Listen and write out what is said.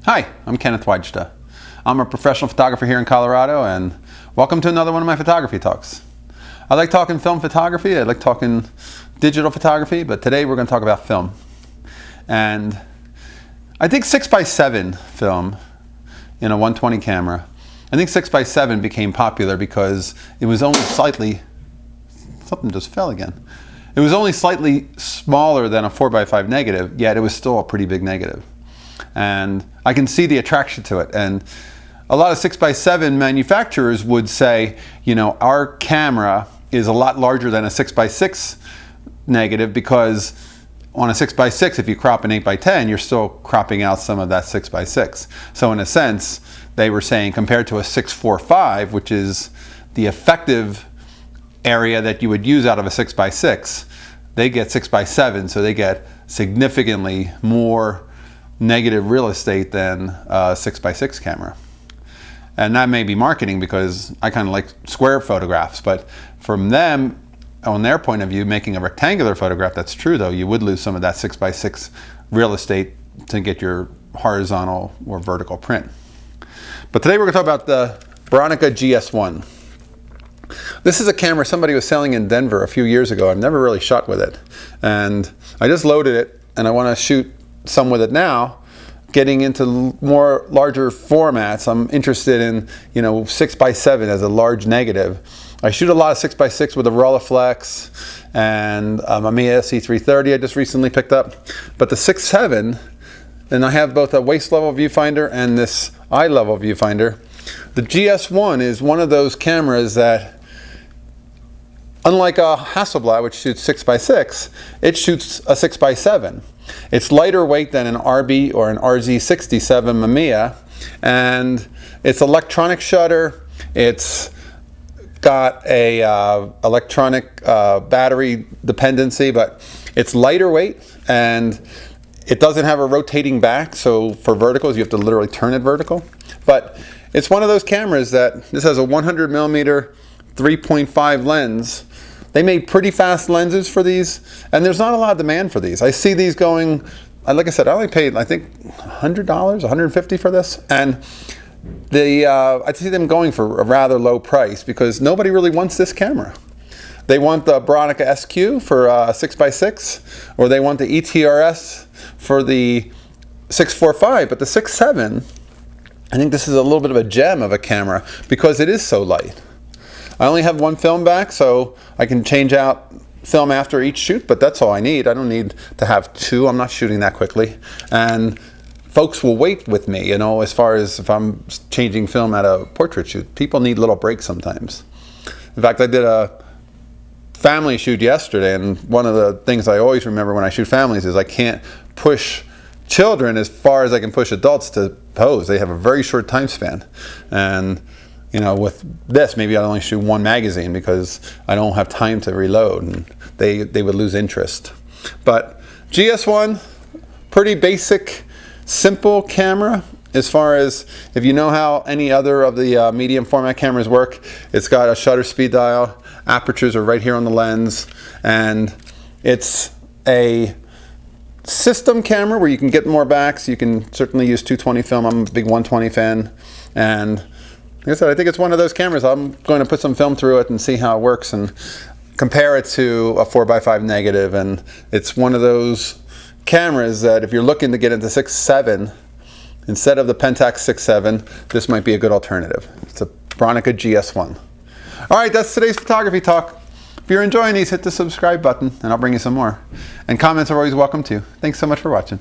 Hi, I'm Kenneth WAJDA. I'm a professional photographer here in Colorado, and welcome to another one of my photography talks. I like talking film photography, I like talking digital photography, but today we're going to talk about film. And I think 6x7 film in a 120 camera, I think 6x7 became popular because it was only slightly, something just fell again. It was only slightly smaller than a 4x5 negative, yet it was still a pretty big negative. And I can see the attraction to it. And a lot of 6x7 manufacturers would say, you know, our camera is a lot larger than a 6x6 negative because on a 6x6, if you crop an 8x10, you're still cropping out some of that 6x6. So in a sense, they were saying compared to a 6.45, which is the effective area that you would use out of a 6x6, they get 6x7, so they get significantly more negative real estate than a 6x6 camera. And that may be marketing because I kind of like square photographs, but from them, on their point of view, making a rectangular photograph, that's true though, you would lose some of that 6x6 real estate to get your horizontal or vertical print. But today we're going to talk about the Bronica GS-1. This is a camera somebody was selling in Denver a few years ago. I've never really shot with it. And I just loaded it and I want to shoot some with it now, getting into more larger formats. I'm interested in, you know, 6x7 as a large negative. I shoot a lot of 6x6 with a Rolleiflex and a Mamiya C330 I just recently picked up. But the 6.7, and I have both a waist level viewfinder and this eye level viewfinder. The GS1 is one of those cameras that, unlike a Hasselblad, which shoots 6x6, it shoots a 6x7. It's lighter weight than an RB or an RZ67 Mamiya, and it's electronic shutter. It's got a electronic battery dependency, but it's lighter weight and it doesn't have a rotating back, so for verticals you have to literally turn it vertical. But it's one of those cameras that, this has a 100mm 3.5 lens. They made pretty fast lenses for these, and there's not a lot of demand for these. I see these going, like I said, I only paid, I think, $100, $150 for this, and I see them going for a rather low price because nobody really wants this camera. They want the Bronica SQ for 6x6, or they want the ETRS for the 6.45, but the 6.7, I think this is a little bit of a gem of a camera because it is so light. I only have one film back, so I can change out film after each shoot, but that's all I need. I don't need to have two. I'm not shooting that quickly. And folks will wait with me, you know, as far as if I'm changing film at a portrait shoot. People need little breaks sometimes. In fact, I did a family shoot yesterday, and one of the things I always remember when I shoot families is I can't push children as far as I can push adults to pose. They have a very short time span. And you know, with this, maybe I'll only shoot one magazine because I don't have time to reload, and they would lose interest. But GS1, pretty basic, simple camera. As far as if you know how any other of the medium format cameras work, it's got a shutter speed dial, apertures are right here on the lens, and it's a system camera where you can get more backs. You can certainly use 220 film. I'm a big 120 fan, and like I said, I think it's one of those cameras. I'm going to put some film through it and see how it works and compare it to a 4x5 negative. And it's one of those cameras that if you're looking to get into 6.7, instead of the Pentax 6.7, this might be a good alternative. It's a Bronica GS1. All right, that's today's photography talk. If you're enjoying these, hit the subscribe button and I'll bring you some more. And comments are always welcome too. Thanks so much for watching.